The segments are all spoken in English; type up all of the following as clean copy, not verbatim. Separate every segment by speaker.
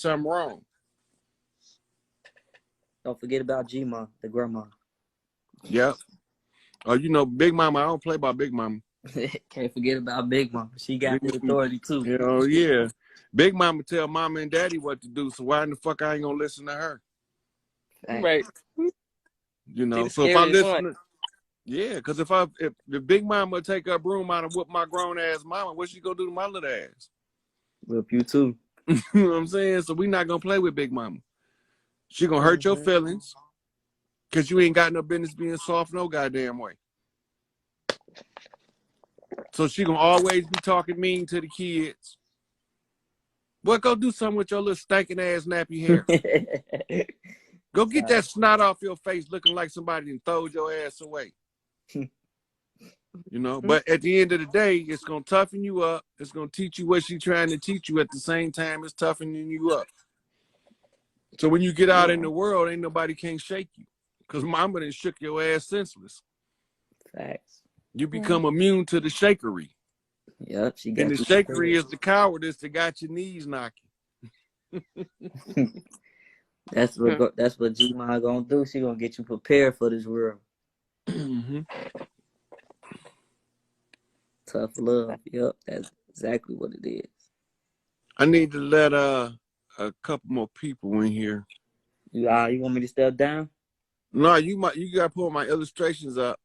Speaker 1: something wrong.
Speaker 2: Don't forget about G-Ma, the grandma.
Speaker 1: Yep. Oh, you know, Big Mama. I don't play by Big Mama.
Speaker 2: Can't forget about Big Mama. She got the authority too.
Speaker 1: You know, yeah. Big Mama tell Mama and Daddy what to do, so why in the fuck I ain't gonna listen to her?
Speaker 3: Right.
Speaker 1: You know, so if I listen, yeah, because if the Big Mama take her broom out and whoop my grown ass mama, what she gonna do to my little ass?
Speaker 2: Whoop you too.
Speaker 1: You know what I'm saying? So we not gonna play with Big Mama. She gonna hurt your feelings because you ain't got no business being soft no goddamn way. So she gonna always be talking mean to the kids. Boy, go do something with your little stinking ass nappy hair. Go get that snot off your face looking like somebody done throwed your ass away. You know, but at the end of the day, it's gonna toughen you up. It's gonna teach you what she's trying to teach you at the same time it's toughening you up. So when you get out in the world, ain't nobody can shake you. Because mama done shook your ass senseless.
Speaker 2: Facts.
Speaker 1: You become immune to the shakery.
Speaker 2: Yep, she got
Speaker 1: and the shakery is the cowardice that got your knees knocking.
Speaker 2: That's what G-Ma gonna do. She gonna get you prepared for this world. Tough love. Yep, that's exactly what it is.
Speaker 1: I need to let a couple more people in here.
Speaker 2: You want me to step down?
Speaker 1: No, you gotta pull my illustrations up.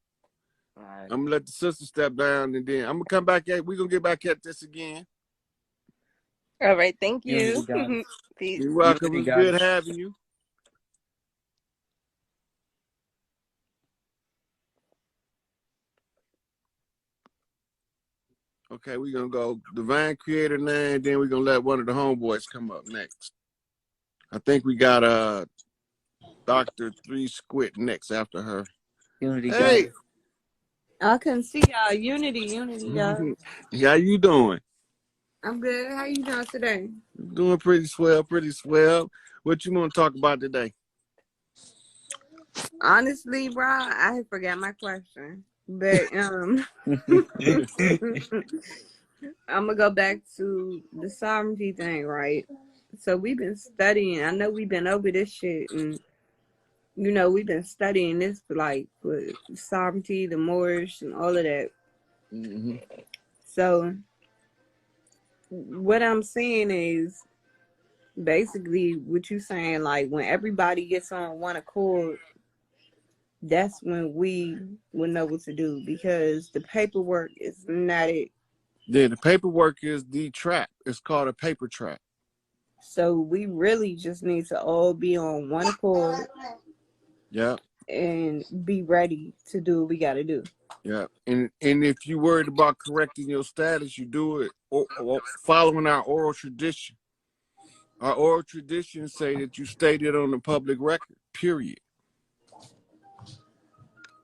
Speaker 2: All right.
Speaker 1: I'm gonna let the sister step down, and then I'm gonna come back at. We're gonna get back at this again.
Speaker 3: All right, thank you.
Speaker 1: Peace. You're welcome. It's good having you. Okay, we're gonna go Divine Creator now, and then we're gonna let one of the homeboys come up next. I think we got Dr. 3 Squid next after her.
Speaker 2: Unity.
Speaker 1: Hey,
Speaker 4: I couldn't see y'all. Unity, y'all.
Speaker 1: How you doing?
Speaker 4: I'm good. How you doing today?
Speaker 1: Doing pretty swell, pretty swell. What you want to talk about today?
Speaker 4: Honestly, bro, I forgot my question. But I'm gonna go back to the sovereignty thing, right? So we've been studying. I know we've been over this shit, and you know we've been studying this for sovereignty, the Moorish, and all of that. So what I'm saying is basically what you saying, like when everybody gets on one accord, that's when we will know what to do, because the paperwork is not it.
Speaker 1: Yeah, the paperwork is the trap. It's called a paper trap.
Speaker 4: So we really just need to all be on one accord.
Speaker 1: Yeah.
Speaker 4: And be ready to do what we got to do.
Speaker 1: Yeah. And if you're worried about correcting your status, you do it or following our oral tradition. Our oral traditions say that you stated on the public record, period.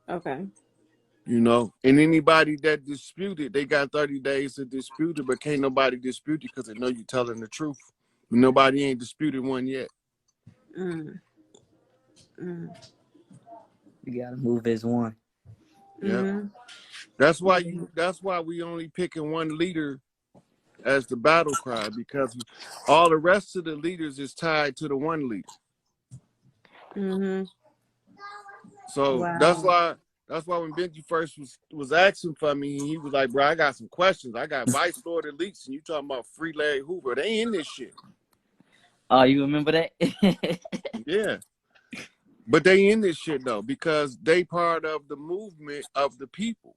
Speaker 4: Okay.
Speaker 1: You know, and anybody that disputed, they got 30 days to dispute it, but can't nobody dispute it because they know you're telling the truth. Nobody ain't disputed one yet.
Speaker 2: You gotta move as one.
Speaker 1: Yeah. That's why we only picking one leader as the battle cry, because all the rest of the leaders is tied to the one leader. So that's why when Benji first was asking for me, he was like, bro, I got some questions. I got Vice Lord Elites, and you talking about Free Larry Hoover. They in this shit.
Speaker 2: Oh, you remember that?
Speaker 1: Yeah. But they in this shit though, because they part of the movement of the people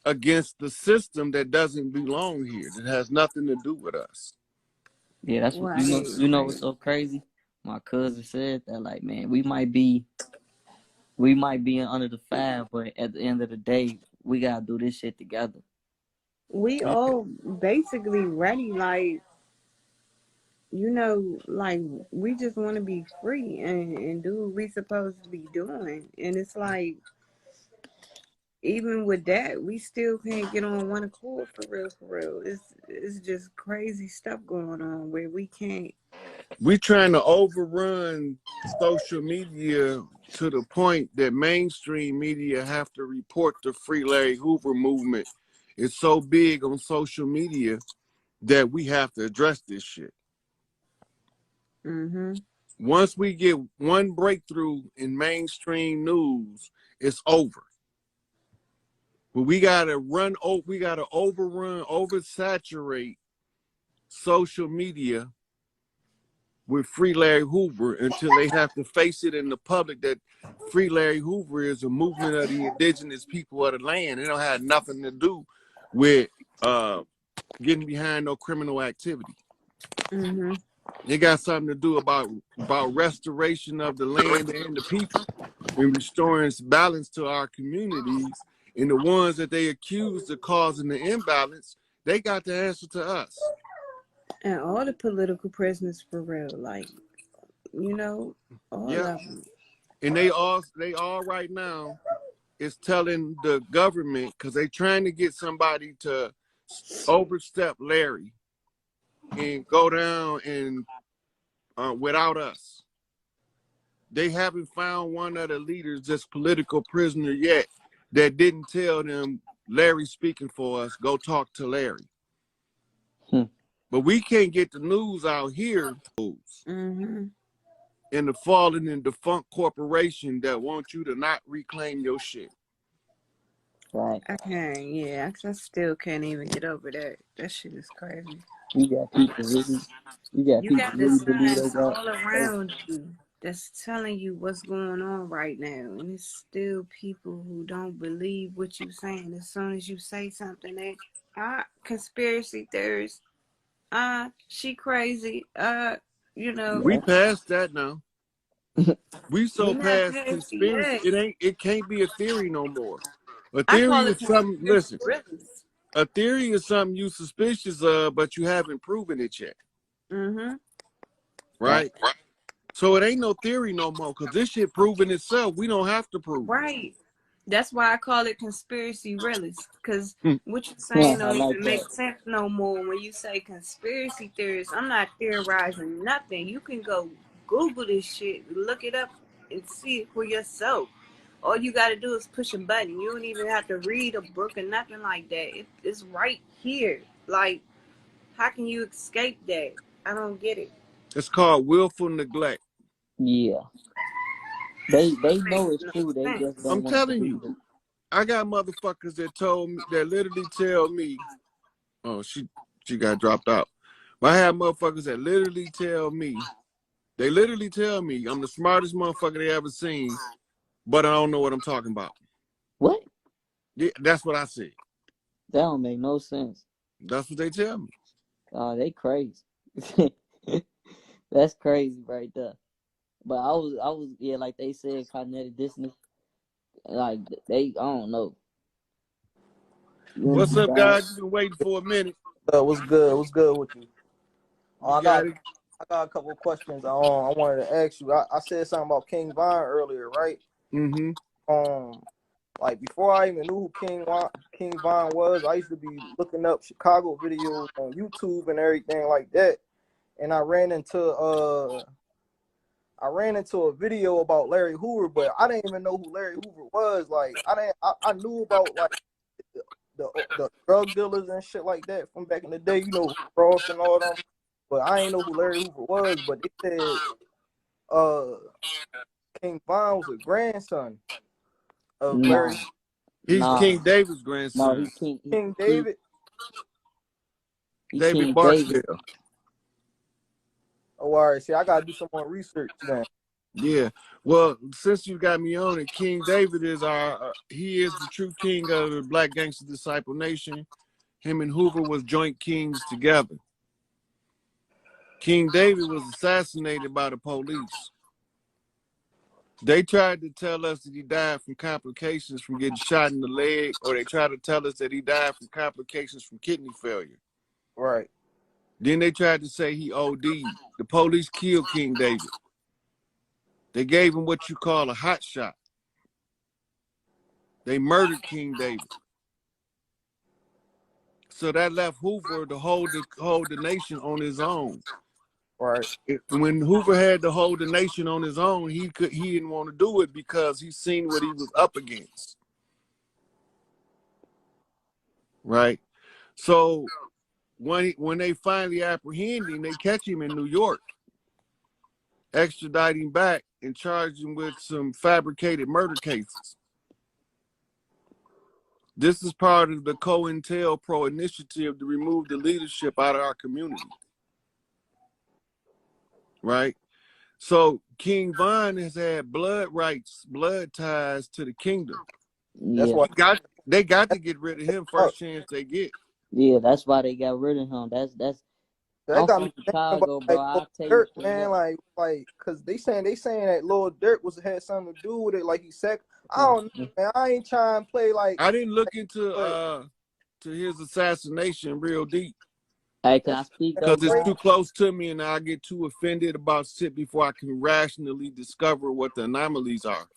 Speaker 1: against the system that doesn't belong here, that has nothing to do with us.
Speaker 2: Yeah, that's what you know what's so crazy? My cousin said that, like, man, we might be under the fire, but at the end of the day, we gotta do this shit together.
Speaker 4: We all basically ready, like, you know, like we just want to be free and do what we supposed to be doing. And it's like, even with that, we still can't get on one accord for real. It's just crazy stuff going on where we can't.
Speaker 1: We trying to overrun social media to the point that mainstream media have to report the Free Larry Hoover movement. It's so big on social media that we have to address this shit.
Speaker 4: Mm-hmm.
Speaker 1: Once we get one breakthrough in mainstream news, it's over. But we gotta oversaturate social media with Free Larry Hoover until they have to face it in the public that Free Larry Hoover is a movement of the indigenous people of the land. It don't have nothing to do with getting behind no criminal activity.
Speaker 4: Mm-hmm.
Speaker 1: It got something to do about restoration of the land and the people and restoring balance to our communities. And the ones that they accused of causing the imbalance, they got the answer to us.
Speaker 4: And all the political prisoners for real, like, you know, all of them.
Speaker 1: And they all right now is telling the government, because they trying to get somebody to overstep Larry and go down and without us. They haven't found one of the leaders that's political prisoner yet that didn't tell them, Larry speaking for us, go talk to Larry. But we can't get the news out here.
Speaker 4: Mm-hmm.
Speaker 1: In the fallen and defunct corporation that want you to not reclaim your shit.
Speaker 2: Right.
Speaker 4: Okay, yeah, I still can't even get over that. That shit is crazy.
Speaker 2: You got people
Speaker 4: You got the
Speaker 2: really believe
Speaker 4: signs
Speaker 2: they got
Speaker 4: all around you that's telling you what's going on right now, and it's still people who don't believe what you're saying. As soon as you say something, they conspiracy theorists, she crazy, you know.
Speaker 1: We passed that now. We so past conspiracy.
Speaker 4: Yet.
Speaker 1: It can't be a theory no more. A
Speaker 4: I
Speaker 1: theory
Speaker 4: call
Speaker 1: is
Speaker 4: it
Speaker 1: something, listen,
Speaker 4: realist.
Speaker 1: a theory is something you suspicious of, but you haven't proven it yet.
Speaker 4: Mm-hmm.
Speaker 1: Right? So it ain't no theory no more, because this shit proven itself. We don't have to prove it.
Speaker 4: Right. That's why I call it conspiracy realist, because what you're saying don't even make sense no more when you say conspiracy theorists. I'm not theorizing nothing. You can go Google this shit, look it up, and see it for yourself. All you got to do is push a button. You don't even have to read a book or nothing like that. It's right here. Like, how can you escape that? I don't get it.
Speaker 1: It's called willful neglect.
Speaker 2: Yeah. They know it's true. They just don't
Speaker 1: I'm
Speaker 2: want
Speaker 1: telling
Speaker 2: to
Speaker 1: you. It. I got motherfuckers that literally tell me, oh, she got dropped out. But I have motherfuckers that literally tell me, I'm the smartest motherfucker they ever seen, but I don't know what I'm talking about.
Speaker 2: What?
Speaker 1: Yeah, that's what I said.
Speaker 2: That don't make no sense.
Speaker 1: That's what they tell me.
Speaker 2: Oh, they crazy. That's crazy right there. But I was yeah, like they said, cognitive dissonance. Like I don't know.
Speaker 1: What's up, guys? You've been waiting for a minute.
Speaker 5: What's good? What's good with you? I got a couple of questions. I wanted to ask you. I said something about King Von earlier, right?
Speaker 1: Mm-hmm.
Speaker 5: Like before I even knew who King Von was, I used to be looking up Chicago videos on YouTube and everything like that. And I ran into a video about Larry Hoover, but I didn't even know who Larry Hoover was. Like I knew about like the drug dealers and shit like that from back in the day, you know, Ross and all them. But I ain't know who Larry Hoover was. But they said King Von was a grandson of Larry.
Speaker 1: He's King David's grandson.
Speaker 2: No, he's
Speaker 5: King David.
Speaker 1: David Barksdale.
Speaker 5: Oh, all right. See, I gotta do some more research then.
Speaker 1: Yeah. Well, since you got me on it, King David is he is the true king of the Black Gangster Disciple Nation. Him and Hoover was joint kings together. King David was assassinated by the police. They tried to tell us that he died from complications from getting shot in the leg, or they tried to tell us that he died from complications from kidney failure.
Speaker 5: Right.
Speaker 1: Then they tried to say he OD'd. The police killed King David. They gave him what you call a hot shot. They murdered King David. So that left Hoover to hold the nation on his own.
Speaker 5: Right.
Speaker 1: When Hoover had to hold the nation on his own, he didn't want to do it because he seen what he was up against. Right. So when they finally apprehend him, they catch him in New York. extradite him back and charge him with some fabricated murder cases. This is part of the COINTELPRO initiative to remove the leadership out of our community. Right? So King Von has had blood rights, blood ties to the kingdom.
Speaker 5: That's why
Speaker 1: they got to get rid of him first chance they get.
Speaker 2: Yeah, that's why they got rid of him. I'm from Chicago, bro. I'll tell you,
Speaker 5: man, like, cause they saying that Lil Durk had something to do with it. Like he said, I don't know, man. I ain't trying to play like.
Speaker 1: I didn't look into to his assassination real deep.
Speaker 2: Hey, can I speak though?
Speaker 1: Because it's too close to me, and I get too offended about shit before I can rationally discover what the anomalies are.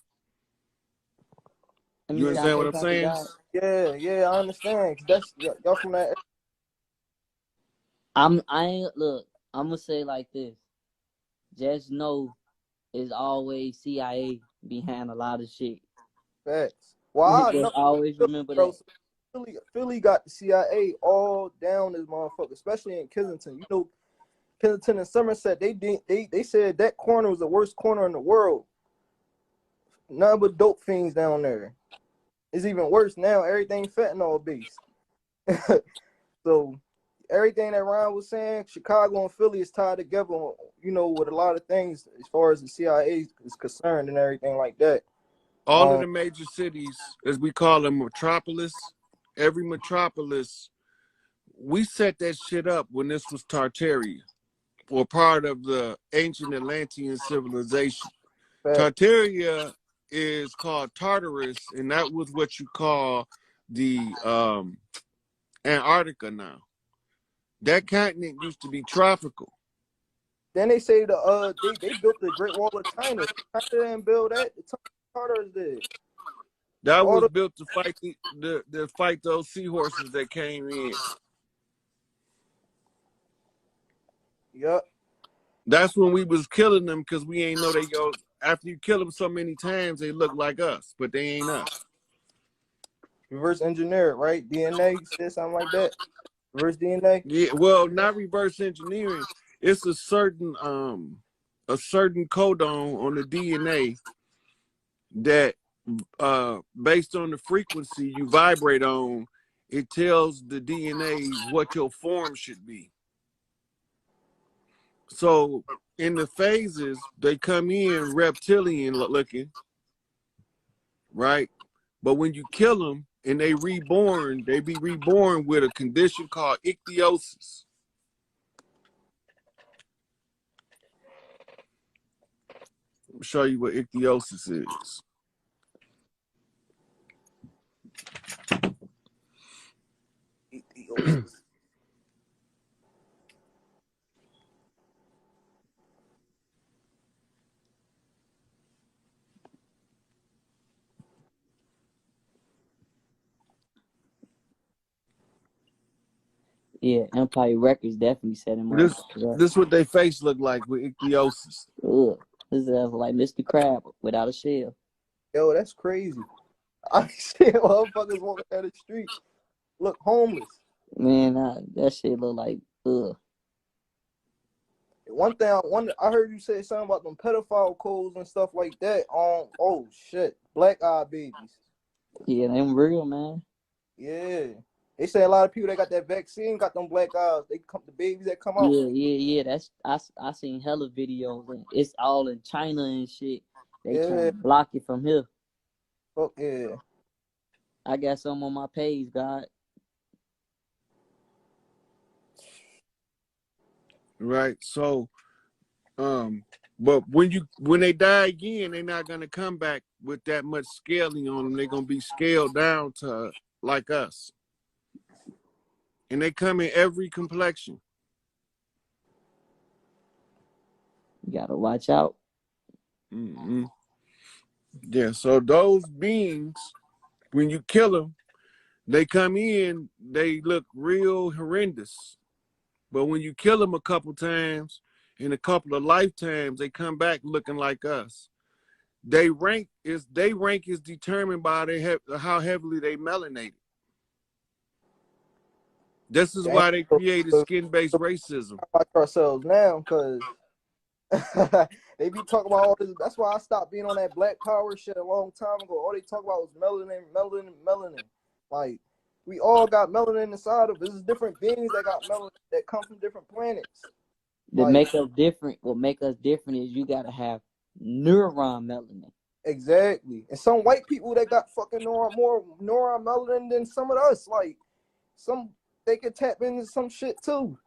Speaker 1: You understand what I'm saying?
Speaker 5: Yeah, I understand. That's y'all from that.
Speaker 2: I'm gonna say like this. Just know it's always CIA behind a lot of shit.
Speaker 5: Facts. Well, I
Speaker 2: always remember that.
Speaker 5: Philly got the CIA all down this motherfucker, especially in Kensington. You know, Kensington and Somerset, they said that corner was the worst corner in the world. None but dope fiends down there. It's even worse now. Everything fentanyl based. So everything that Ryan was saying, Chicago and Philly is tied together, you know, with a lot of things as far as the CIA is concerned and everything like that.
Speaker 1: All of the major cities, as we call them, metropolis, every metropolis, we set that shit up when this was Tartaria, or part of the ancient Atlantean civilization. Tartaria is called Tartarus, and that was what you call the Antarctica now. That continent used to be tropical.
Speaker 5: Then they say they built the Great Wall of China. China didn't build that. The Tartars did.
Speaker 1: That was built to fight the fight those seahorses that came in.
Speaker 5: Yep.
Speaker 1: That's when we was killing them because we ain't know they go. After you kill them so many times, they look like us, but they ain't us.
Speaker 5: Reverse engineer it, right? DNA, you said something like that. Reverse DNA.
Speaker 1: Yeah, well, not reverse engineering. It's a certain codon on the DNA that based on the frequency you vibrate on, it tells the DNA what your form should be. So in the phases, they come in reptilian looking, right? But when you kill them and they be reborn with a condition called ichthyosis. I'll show you what ichthyosis is.
Speaker 2: Yeah, Empire Records definitely set him up.
Speaker 1: This is what their face look like with ichthyosis.
Speaker 2: Ugh. This is like Mr. Crab without a shell.
Speaker 5: Yo, that's crazy. I see motherfuckers walking down the street, look homeless.
Speaker 2: Man, that shit look like ugh.
Speaker 5: One thing I heard you say something about them pedophile codes and stuff like that on black eye babies.
Speaker 2: Yeah, them real, man.
Speaker 5: Yeah. They say a lot of people that got that vaccine got them black eyes. The babies that come out.
Speaker 2: Yeah. That's I seen hella videos and it's all in China and shit. They trying to block it from here.
Speaker 5: Fuck yeah.
Speaker 2: I got some on my page, God.
Speaker 1: Right. So, but when they die again, they're not gonna come back with that much scaling on them. They're gonna be scaled down to like us. And they come in every complexion.
Speaker 2: You gotta watch out.
Speaker 1: Mm-hmm. Yeah, so those beings, when you kill them, they come in, they look real horrendous. But when you kill them a couple times, in a couple of lifetimes, they come back looking like us. They rank is determined by how heavily they melanated. This is why they created skin-based racism.
Speaker 5: Watch ourselves now, because They be talking about all this. That's why I stopped being on that Black Power shit a long time ago. All they talk about was melanin, melanin, melanin. Like, we all got melanin inside of us. There's different beings that got melanin that come from different planets.
Speaker 2: That make us different. What make us different is you gotta have neuron melanin.
Speaker 5: Exactly. And some white people that got fucking more neuron melanin than some of us. Like, some they could tap into some shit too.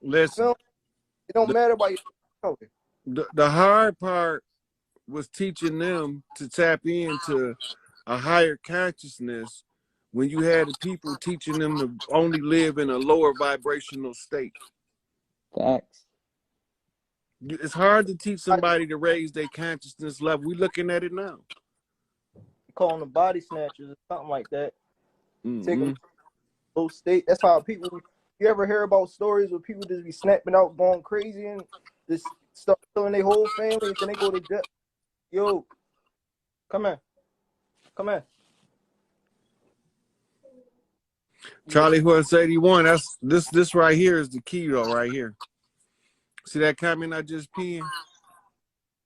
Speaker 1: Listen,
Speaker 5: it don't matter about your color.
Speaker 1: The hard part was teaching them to tap into a higher consciousness when you had the people teaching them to only live in a lower vibrational state.
Speaker 2: Facts.
Speaker 1: It's hard to teach somebody to raise their consciousness level. We're looking at it now.
Speaker 5: Calling them body snatchers or something like that.
Speaker 1: Mm-hmm.
Speaker 5: Take them to a low state. That's how people. You ever hear about stories where people just be snapping out, going crazy, and just start killing their whole family, and then they go to jail? Yo, come here. Come here.
Speaker 1: Charlie Horse 81. That's this right here is the key though, right here. See that comment I just pinned?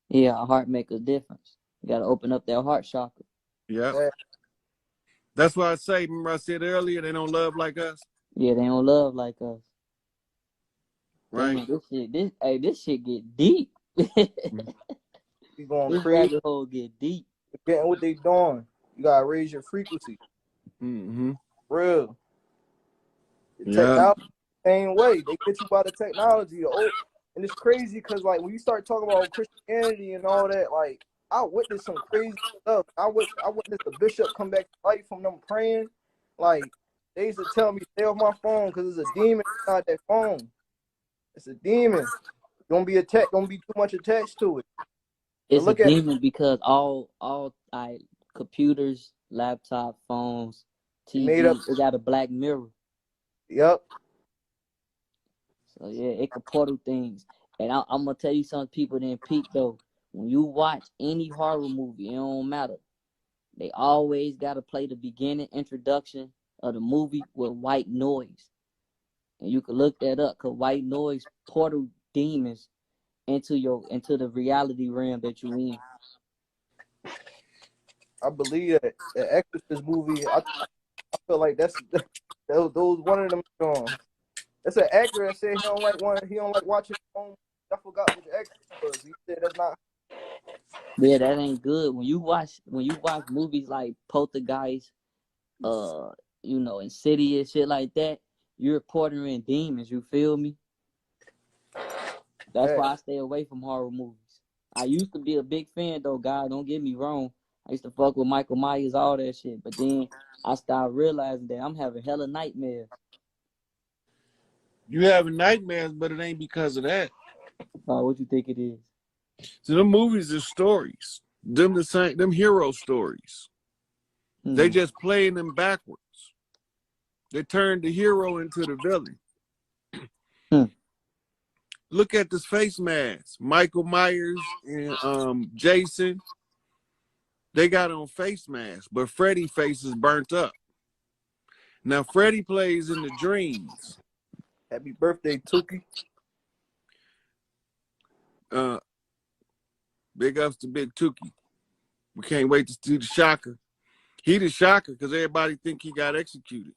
Speaker 2: Yeah, our heart make a difference. You gotta open up that heart chakra.
Speaker 1: Yeah. That's why I say, remember I said earlier, they don't love like us?
Speaker 2: Yeah, they don't love like us.
Speaker 1: Right.
Speaker 2: Damn, this shit get deep.
Speaker 5: You going
Speaker 2: this
Speaker 5: crazy.
Speaker 2: rabbit hole get deep.
Speaker 5: Getting what they doing. You gotta raise your frequency.
Speaker 1: Mm-hmm.
Speaker 5: Real. The
Speaker 1: Yeah.
Speaker 5: technology, same way. They get you by the technology. And it's crazy because, like, when you start talking about Christianity and all that, like, I witnessed some crazy stuff. I witnessed the bishop come back to life from them praying. Like, they used to tell me, stay off my phone because there's a demon inside that phone. It's a demon. Don't be too much attached to it.
Speaker 2: It's a demon because all computers, laptop, phones, TV, it got a black mirror.
Speaker 5: Yep.
Speaker 2: So yeah, it can portal things. And I'm gonna tell you something people didn't peep though. When you watch any horror movie, it don't matter. They always gotta play the beginning introduction of the movie with white noise. And you can look that up because white noise portal demons into the reality realm that you in.
Speaker 5: I believe that the Exorcist movie, I feel like those one of them songs. That's an actor that said he don't like watching home. I forgot which actor it was. He said that's not.
Speaker 2: Yeah, that ain't good. When you watch movies like Poltergeist, Insidious, shit like that, you're portraying demons, you feel me? That's why I stay away from horror movies. I used to be a big fan though, God, don't get me wrong. I used to fuck with Michael Myers, all that shit. But then I started realizing that I'm having hella nightmares.
Speaker 1: You having nightmares, but it ain't because of that.
Speaker 2: What you think it is?
Speaker 1: So them movies are stories. Them hero stories. They just playing them backwards. They turned the hero into the villain. Look at this face mask. Michael Myers and Jason, they got on face masks, but Freddy's face is burnt up. Now Freddy plays in the dreams.
Speaker 5: Happy birthday, Tuki.
Speaker 1: Big ups to Big Tuki. We can't wait to see the shocker. He the shocker because everybody think he got executed.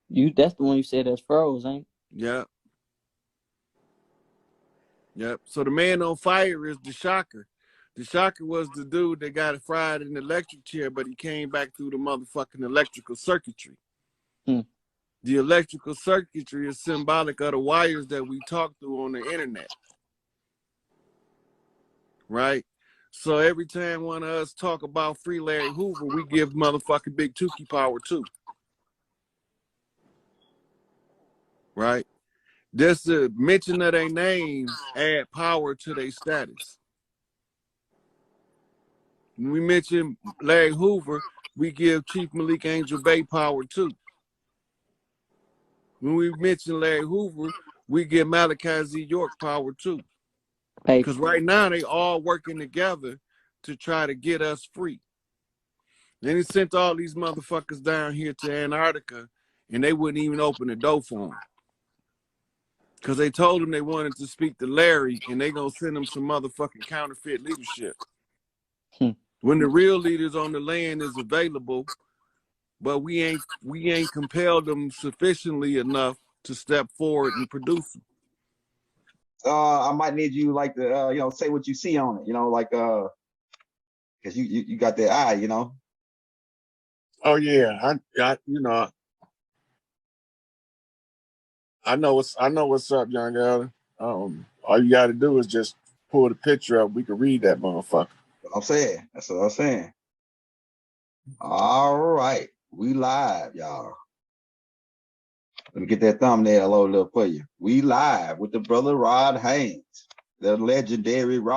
Speaker 2: That's the one you said that's froze, ain't?
Speaker 1: Yep. Yep. So the man on fire is the shocker. The shocker was the dude that got fried in the electric chair, but he came back through the motherfucking electrical circuitry. The electrical circuitry is symbolic of the wires that we talk through on the internet. Right? So every time one of us talk about Free Larry Hoover, we give motherfucking Big Tuki power too. Right? Just the mention of their names add power to their status. When we mention Larry Hoover, we give Chief Malik Angel Bay power too. When we mention Larry Hoover, we give Malachi Z. York power too. Because right now they all working together to try to get us free. Then he sent all these motherfuckers down here to Antarctica and they wouldn't even open the door for them. Because they told him they wanted to speak to Larry, and they gonna send him some motherfucking counterfeit leadership. When the real leaders on the land is available, but we ain't compelled them sufficiently enough to step forward and produce them.
Speaker 6: I might need you like to you know, say what you see on it, you know, like because you got that eye, you know.
Speaker 1: Oh yeah, I you know, I know what's up, young Allen. All you got to do is just pull the picture up. We can read that motherfucker.
Speaker 6: I'm saying. That's what I'm saying. All right, we live, y'all. Let me get that thumbnail loaded up for you. We live with the brother Rod Haynes, the legendary Rod.